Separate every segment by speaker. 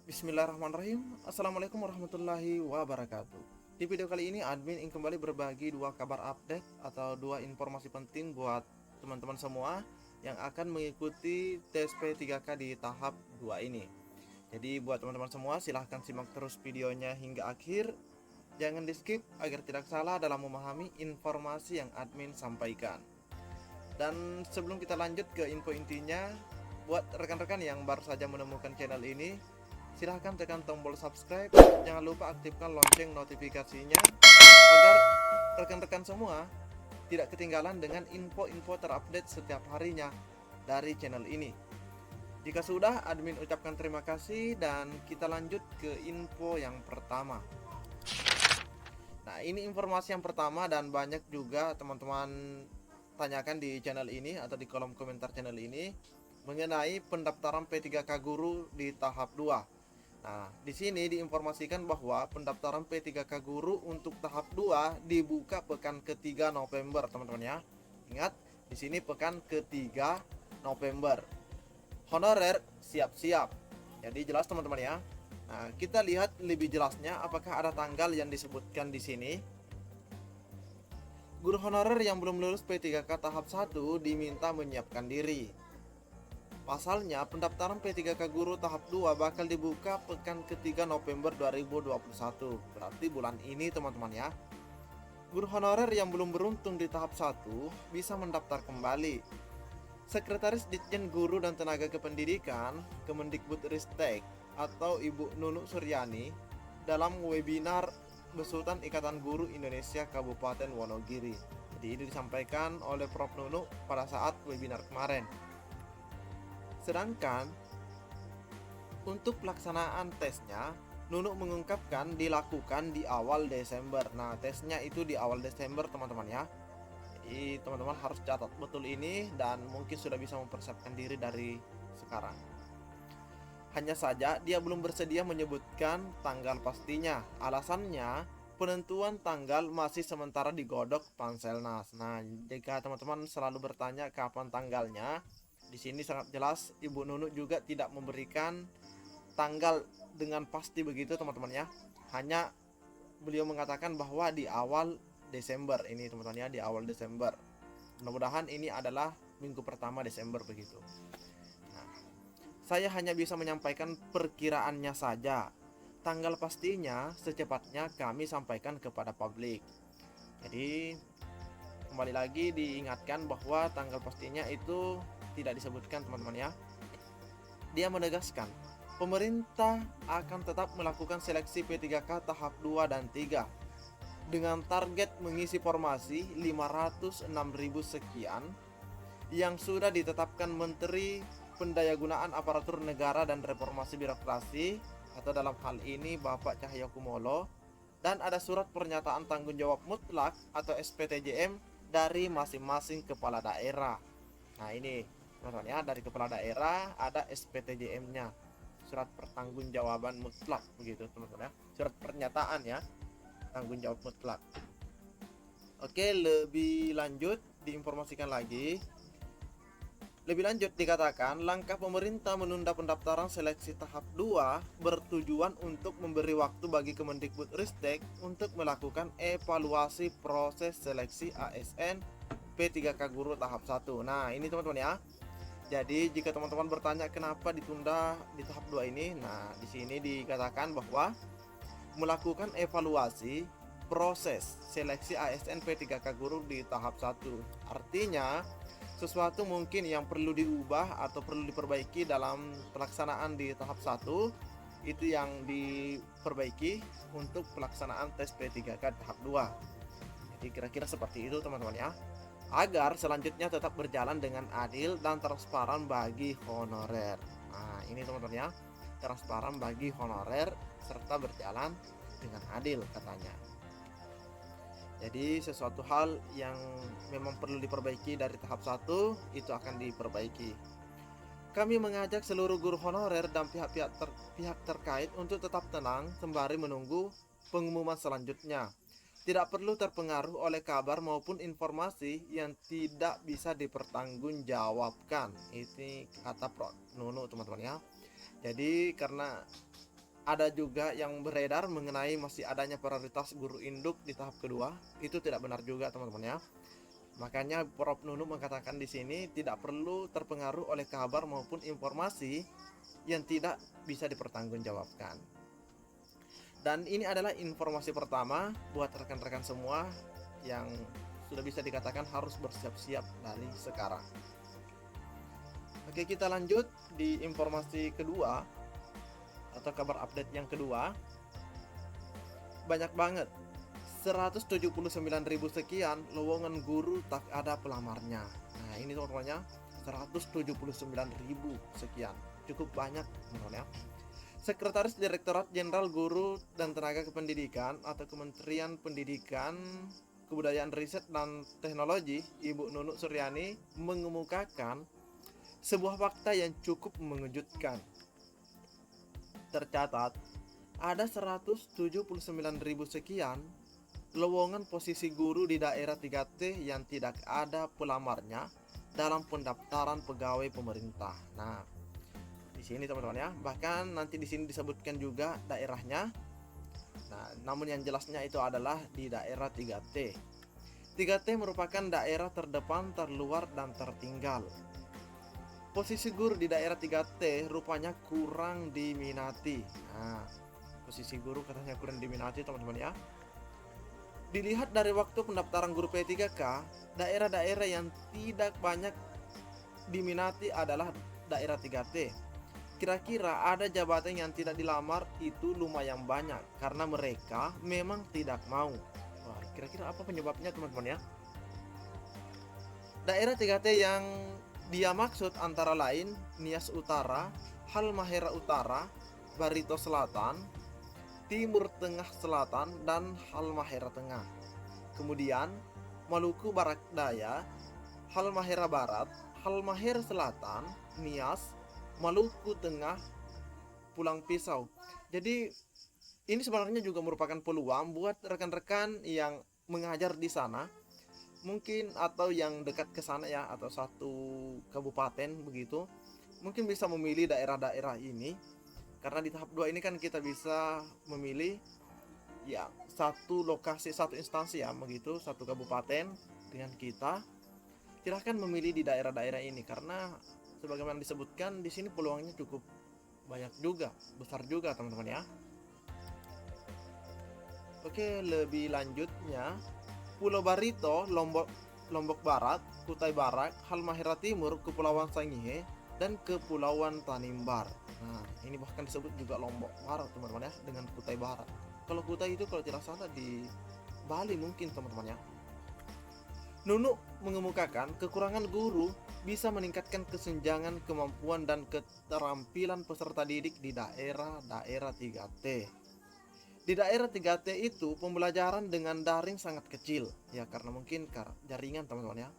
Speaker 1: Bismillahirrahmanirrahim. Assalamualaikum warahmatullahi wabarakatuh. Di video kali ini admin ingin kembali berbagi dua kabar update atau dua informasi penting buat teman-teman semua yang akan mengikuti tes P3K di tahap 2 ini. Jadi buat teman-teman semua silahkan simak terus videonya hingga akhir. Jangan di skip agar tidak salah dalam memahami informasi yang admin sampaikan. Dan sebelum kita lanjut ke info intinya, buat rekan-rekan yang baru saja menemukan channel ini, silahkan tekan tombol subscribe, jangan lupa aktifkan lonceng notifikasinya agar rekan-rekan semua tidak ketinggalan dengan info-info terupdate setiap harinya dari channel ini. Jika sudah, admin ucapkan terima kasih dan kita lanjut ke info yang pertama. Nah, ini informasi yang pertama dan banyak juga teman-teman tanyakan di channel ini atau di kolom komentar channel ini mengenai pendaftaran P3K Guru di tahap 2. Nah, di sini diinformasikan bahwa pendaftaran P3K Guru untuk tahap 2 dibuka pekan ketiga November, teman-teman ya. Ingat, di sini pekan ketiga November. Honorer siap-siap. Jadi jelas teman-teman ya. Nah, kita lihat lebih jelasnya apakah ada tanggal yang disebutkan di sini. Guru honorer yang belum lulus P3K tahap 1 diminta menyiapkan diri. Pasalnya, pendaftaran P3K Guru tahap 2 bakal dibuka pekan ketiga November 2021. Berarti bulan ini teman-teman ya. Guru honorer yang belum beruntung di tahap 1 bisa mendaftar kembali. Sekretaris Ditjen Guru dan Tenaga Kependidikan Kemendikbudristek atau Ibu Nunuk Suryani dalam webinar Besutan Ikatan Guru Indonesia Kabupaten Wonogiri. Jadi ini disampaikan oleh Prof. Nunuk pada saat webinar kemarin. Sedangkan untuk pelaksanaan tesnya, Nunuk mengungkapkan dilakukan di awal Desember. Nah, tesnya itu di awal Desember teman-teman ya. Jadi teman-teman harus catat betul ini dan mungkin sudah bisa mempersiapkan diri dari sekarang. Hanya saja dia belum bersedia menyebutkan tanggal pastinya. Alasannya, penentuan tanggal masih sementara digodok Panselnas. Nah, jika teman-teman selalu bertanya kapan tanggalnya, di sini sangat jelas Ibu Nunuk juga tidak memberikan tanggal dengan pasti begitu teman-teman ya. Hanya beliau mengatakan bahwa di awal Desember ini teman-teman ya, di awal Desember. Mudah-mudahan ini adalah minggu pertama Desember begitu. Nah, saya hanya bisa menyampaikan perkiraannya saja. Tanggal pastinya secepatnya kami sampaikan kepada publik. Jadi kembali lagi diingatkan bahwa tanggal pastinya itu tidak disebutkan teman-teman ya. Dia menegaskan, pemerintah akan tetap melakukan seleksi P3K tahap 2 dan 3 dengan target mengisi formasi 506.000 sekian yang sudah ditetapkan Menteri Pendayagunaan Aparatur Negara dan Reformasi Birokrasi atau dalam hal ini Bapak Cahyokumolo, dan ada surat pernyataan tanggung jawab mutlak atau SPTJM dari masing-masing kepala daerah. Nah, ini teman-teman ya, dari kepala daerah ada SPTJM-nya, surat pertanggungjawaban mutlak begitu teman-teman ya, surat pernyataan ya, tanggung jawab mutlak. Oke, lebih lanjut diinformasikan lagi. Lebih lanjut dikatakan, langkah pemerintah menunda pendaftaran seleksi tahap 2 bertujuan untuk memberi waktu bagi Kemendikbudristek untuk melakukan evaluasi proses seleksi ASN P3K Guru tahap 1. Nah, ini teman-teman ya. Jadi jika teman-teman bertanya kenapa ditunda di tahap 2 ini, nah di sini dikatakan bahwa melakukan evaluasi proses seleksi ASN P3K Guru di tahap 1. Artinya sesuatu mungkin yang perlu diubah atau perlu diperbaiki dalam pelaksanaan di tahap 1 itu yang diperbaiki untuk pelaksanaan tes P3K tahap 2. Jadi kira-kira seperti itu teman-teman ya, agar selanjutnya tetap berjalan dengan adil dan transparan bagi honorer. Nah, ini teman-teman ya, transparan bagi honorer serta berjalan dengan adil katanya. Jadi sesuatu hal yang memang perlu diperbaiki dari tahap 1 itu akan diperbaiki. Kami mengajak seluruh guru honorer dan pihak terkait untuk tetap tenang sembari menunggu pengumuman selanjutnya. Tidak perlu terpengaruh oleh kabar maupun informasi yang tidak bisa dipertanggungjawabkan. Ini kata Prof. Nunuk teman-teman ya. Jadi karena Ada juga yang beredar mengenai masih adanya prioritas guru induk di tahap kedua. Itu tidak benar juga, teman-teman ya. Makanya Prof Nunu mengatakan di sini tidak perlu terpengaruh oleh kabar maupun informasi yang tidak bisa dipertanggungjawabkan. Dan ini adalah informasi pertama buat rekan-rekan semua yang sudah bisa dikatakan harus bersiap-siap dari sekarang. Oke, kita lanjut di informasi kedua atau kabar update yang kedua. Banyak banget, 179.000 sekian lowongan guru tak ada pelamarnya. Nah ini teman-temannya, 179.000 sekian, cukup banyak teman-teman ya. Sekretaris Direktorat Jenderal Guru dan Tenaga Kependidikan atau Kementerian Pendidikan, Kebudayaan, Riset dan Teknologi, Ibu Nunuk Suryani mengemukakan sebuah fakta yang cukup mengejutkan. Tercatat ada 179.000 sekian lowongan posisi guru di daerah 3T yang tidak ada pelamarnya dalam pendaftaran pegawai pemerintah. Nah, di sini teman-teman ya, bahkan nanti di sini disebutkan juga daerahnya. Nah, namun yang jelasnya itu adalah di daerah 3T. 3T merupakan daerah terdepan, terluar dan tertinggal. Posisi guru di daerah 3T rupanya kurang diminati. Nah, posisi guru katanya kurang diminati teman-teman ya. Dilihat dari waktu pendaftaran guru P3K, daerah-daerah yang tidak banyak diminati adalah daerah 3T. Kira-kira ada jabatan yang tidak dilamar itu lumayan banyak karena mereka memang tidak mau. Wah, kira-kira apa penyebabnya teman-teman ya? Daerah 3T yang dia maksud antara lain Nias Utara, Halmahera Utara, Barito Selatan, Timur Tengah Selatan, dan Halmahera Tengah. Kemudian Maluku Barat Daya, Halmahera Barat, Halmahera Selatan, Nias, Maluku Tengah, Pulang Pisau. Jadi ini sebenarnya juga merupakan peluang buat rekan-rekan yang mengajar di sana, mungkin atau yang dekat ke sana ya, atau satu kabupaten begitu, mungkin bisa memilih daerah-daerah ini. Karena di tahap 2 ini kan kita bisa memilih ya satu lokasi, satu instansi ya begitu, satu kabupaten dengan kita. Silahkan memilih di daerah-daerah ini karena sebagaimana disebutkan di sini peluangnya cukup banyak juga, besar juga teman-teman ya. Oke, lebih lanjutnya Pulau Barito, Lombok Barat, Kutai Barat, Halmahera Timur, Kepulauan Sangihe, dan Kepulauan Tanimbar. Nah, ini bahkan disebut juga Lombok Barat teman-teman ya, dengan Kutai Barat. Kalau Kutai itu kalau tidak salah di Bali mungkin teman-teman ya. Nunuk mengemukakan kekurangan guru bisa meningkatkan kesenjangan kemampuan dan keterampilan peserta didik di daerah-daerah 3T. Di daerah 3T itu pembelajaran dengan daring sangat kecil ya, karena mungkin jaringan teman-teman ya.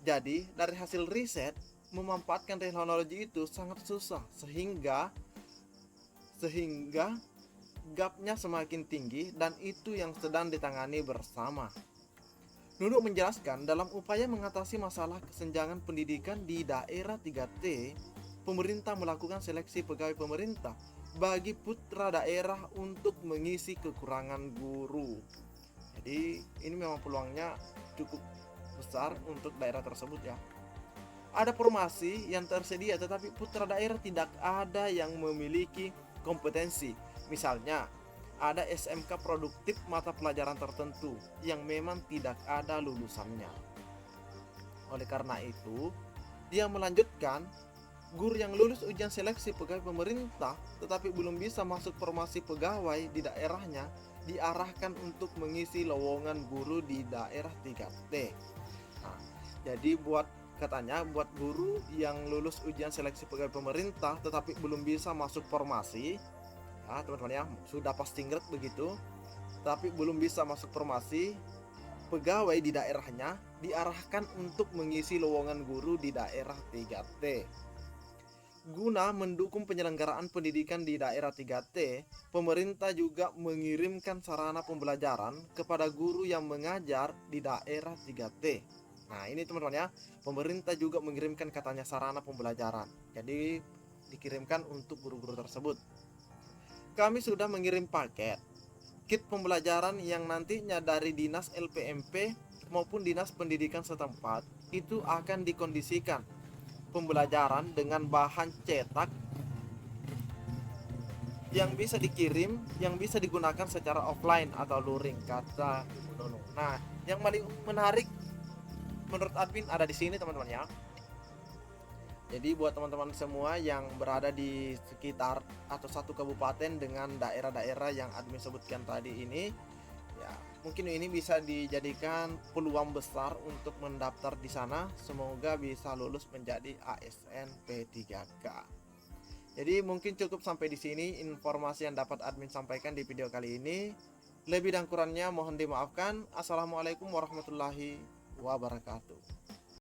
Speaker 1: Jadi dari hasil riset memanfaatkan teknologi itu sangat susah sehingga gapnya semakin tinggi dan itu yang sedang ditangani bersama. Nunuk menjelaskan dalam upaya mengatasi masalah kesenjangan pendidikan di daerah 3T, pemerintah melakukan seleksi pegawai pemerintah bagi putra daerah untuk mengisi kekurangan guru. Jadi ini memang peluangnya cukup besar untuk daerah tersebut ya. Ada formasi yang tersedia tetapi putra daerah tidak ada yang memiliki kompetensi. Misalnya ada SMK produktif mata pelajaran tertentu yang memang tidak ada lulusannya. Oleh karena itu, dia melanjutkan guru yang lulus ujian seleksi pegawai pemerintah tetapi belum bisa masuk formasi pegawai di daerahnya diarahkan untuk mengisi lowongan guru di daerah 3T. Nah, jadi buat guru yang lulus ujian seleksi pegawai pemerintah tetapi belum bisa masuk formasi, ya teman-teman ya, sudah passing grade begitu tapi belum bisa masuk formasi pegawai di daerahnya diarahkan untuk mengisi lowongan guru di daerah 3T. Guna mendukung penyelenggaraan pendidikan di daerah 3T, pemerintah juga mengirimkan sarana pembelajaran kepada guru yang mengajar di daerah 3T. Nah ini teman-teman ya, pemerintah juga mengirimkan katanya sarana pembelajaran, jadi dikirimkan untuk guru-guru tersebut. kami sudah mengirim paket kit pembelajaran yang nantinya dari Dinas LPMP maupun Dinas Pendidikan setempat itu akan dikondisikan pembelajaran dengan bahan cetak yang bisa dikirim, yang bisa digunakan secara offline atau luring, kata Ibu Nunung. Nah, yang paling menarik menurut admin ada di sini teman-teman ya. Jadi buat teman-teman semua yang berada di sekitar atau satu kabupaten dengan daerah-daerah yang admin sebutkan tadi ini, ya mungkin ini bisa dijadikan peluang besar untuk mendaftar di sana. Semoga bisa lulus menjadi ASN P3K. Jadi mungkin cukup sampai di sini informasi yang dapat admin sampaikan di video kali ini. Lebih dan kurangnya mohon dimaafkan. Assalamualaikum warahmatullahi wabarakatuh.